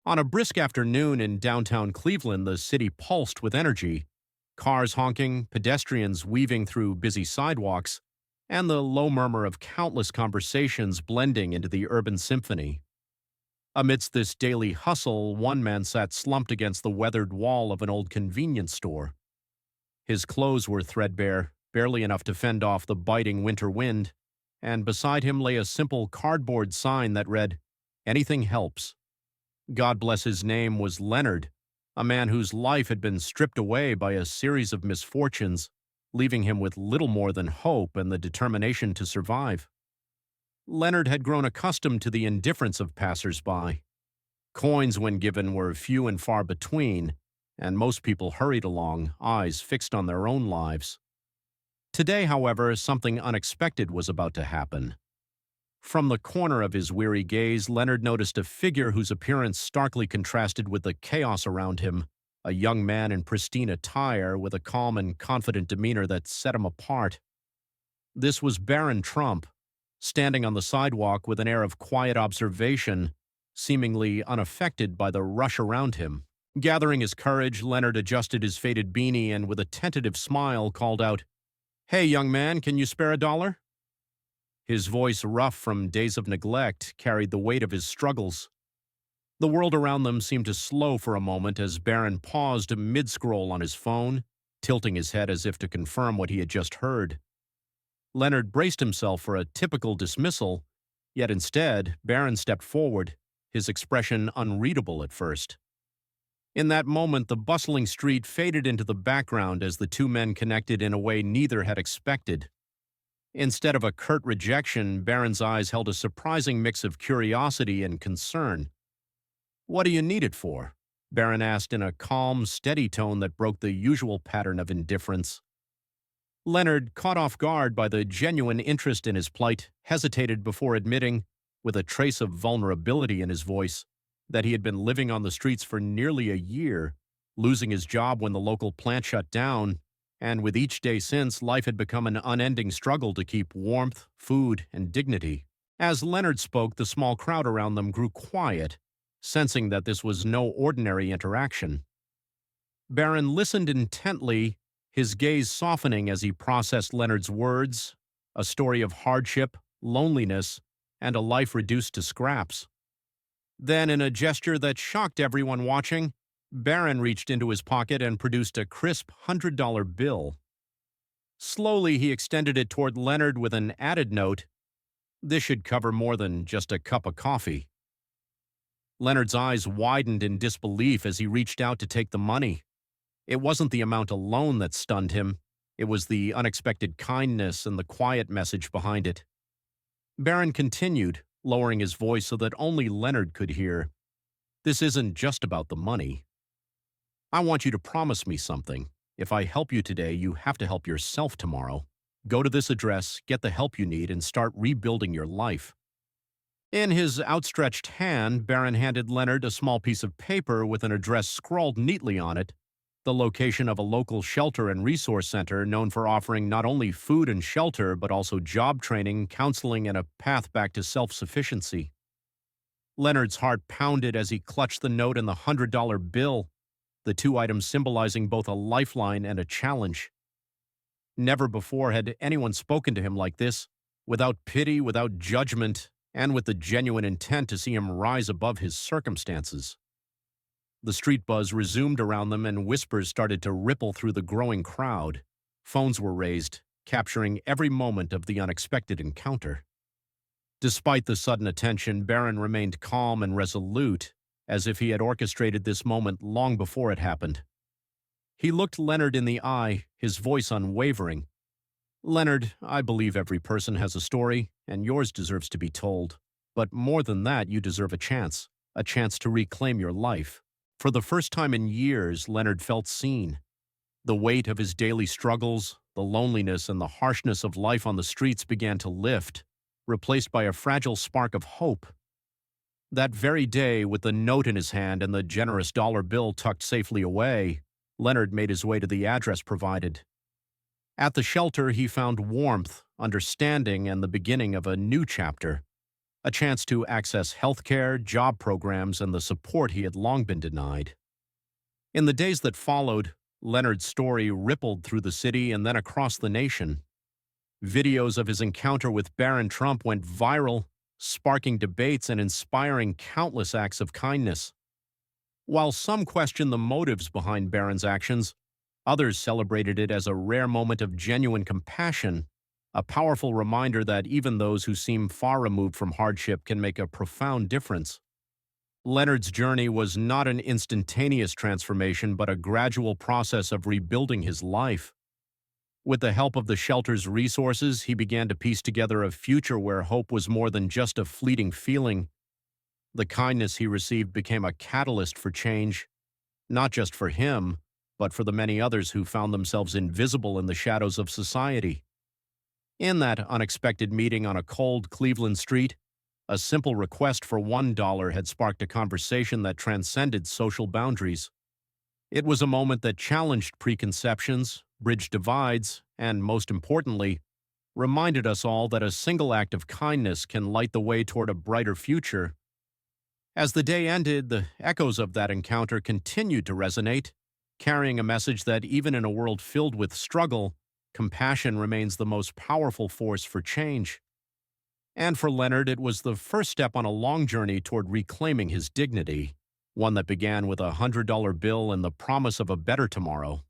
On a brisk afternoon in downtown Cleveland, the city pulsed with energy. Cars honking, pedestrians weaving through busy sidewalks, and the low murmur of countless conversations blending into the urban symphony. Amidst this daily hustle, one man sat slumped against the weathered wall of an old convenience store. His clothes were threadbare, barely enough to fend off the biting winter wind, and beside him lay a simple cardboard sign that read, "Anything helps." God bless his name was Leonard, a man whose life had been stripped away by a series of misfortunes, leaving him with little more than hope and the determination to survive. Leonard had grown accustomed to the indifference of passers-by. Coins, when given, were few and far between, and most people hurried along, eyes fixed on their own lives. Today, however, something unexpected was about to happen. From the corner of his weary gaze, Leonard noticed a figure whose appearance starkly contrasted with the chaos around him, a young man in pristine attire with a calm and confident demeanor that set him apart. This was Barron Trump, standing on the sidewalk with an air of quiet observation, seemingly unaffected by the rush around him. Gathering his courage, Leonard adjusted his faded beanie and with a tentative smile called out, "Hey, young man, can you spare $1?" His voice, rough from days of neglect, carried the weight of his struggles. The world around them seemed to slow for a moment as Barron paused mid-scroll on his phone, tilting his head as if to confirm what he had just heard. Leonard braced himself for a typical dismissal, yet instead, Barron stepped forward, his expression unreadable at first. In that moment, the bustling street faded into the background as the two men connected in a way neither had expected. Instead of a curt rejection, Barron's eyes held a surprising mix of curiosity and concern. "What do you need it for?" Barron asked in a calm, steady tone that broke the usual pattern of indifference. Leonard, caught off guard by the genuine interest in his plight, hesitated before admitting, with a trace of vulnerability in his voice, that he had been living on the streets for nearly a year, losing his job when the local plant shut down, and with each day since, life had become an unending struggle to keep warmth, food, and dignity. As Leonard spoke, the small crowd around them grew quiet, sensing that this was no ordinary interaction. Barron listened intently, his gaze softening as he processed Leonard's words, a story of hardship, loneliness, and a life reduced to scraps. Then, in a gesture that shocked everyone watching, Barron reached into his pocket and produced a crisp $100 bill. Slowly, he extended it toward Leonard with an added note, "This should cover more than just a cup of coffee." Leonard's eyes widened in disbelief as he reached out to take the money. It wasn't the amount alone that stunned him. It was the unexpected kindness and the quiet message behind it. Barron continued, lowering his voice so that only Leonard could hear. "This isn't just about the money. I want you to promise me something. If I help you today, you have to help yourself tomorrow. Go to this address, get the help you need, and start rebuilding your life." In his outstretched hand, Barron handed Leonard a small piece of paper with an address scrawled neatly on it, the location of a local shelter and resource center known for offering not only food and shelter but also job training, counseling, and a path back to self-sufficiency. Leonard's heart pounded as he clutched the note and the $100 bill, the two items symbolizing both a lifeline and a challenge. Never before had anyone spoken to him like this, without pity, without judgment, and with the genuine intent to see him rise above his circumstances. The street buzz resumed around them and whispers started to ripple through the growing crowd. Phones were raised, capturing every moment of the unexpected encounter. Despite the sudden attention, Barron remained calm and resolute, as if he had orchestrated this moment long before it happened. He looked Leonard in the eye, his voice unwavering. "Leonard, I believe every person has a story, and yours deserves to be told. But more than that, you deserve a chance to reclaim your life." For the first time in years, Leonard felt seen. The weight of his daily struggles, the loneliness and the harshness of life on the streets began to lift, replaced by a fragile spark of hope. That very day, with the note in his hand and the generous dollar bill tucked safely away, Leonard made his way to the address provided. At the shelter, he found warmth, understanding, and the beginning of a new chapter. a chance to access healthcare, job programs, and the support he had long been denied. In the days that followed, Leonard's story rippled through the city and then across the nation. Videos of his encounter with Barron Trump went viral, sparking debates and inspiring countless acts of kindness. While some questioned the motives behind Barron's actions, others celebrated it as a rare moment of genuine compassion, a powerful reminder that even those who seem far removed from hardship can make a profound difference. Leonard's journey was not an instantaneous transformation, but a gradual process of rebuilding his life. With the help of the shelter's resources, he began to piece together a future where hope was more than just a fleeting feeling. The kindness he received became a catalyst for change, not just for him, but for the many others who found themselves invisible in the shadows of society. In that unexpected meeting on a cold Cleveland street, a simple request for $1 had sparked a conversation that transcended social boundaries. It was a moment that challenged preconceptions, bridged divides, and, most importantly, reminded us all that a single act of kindness can light the way toward a brighter future. As the day ended, the echoes of that encounter continued to resonate, carrying a message that even in a world filled with struggle, compassion remains the most powerful force for change. And for Leonard, it was the first step on a long journey toward reclaiming his dignity, one that began with a $100 bill and the promise of a better tomorrow.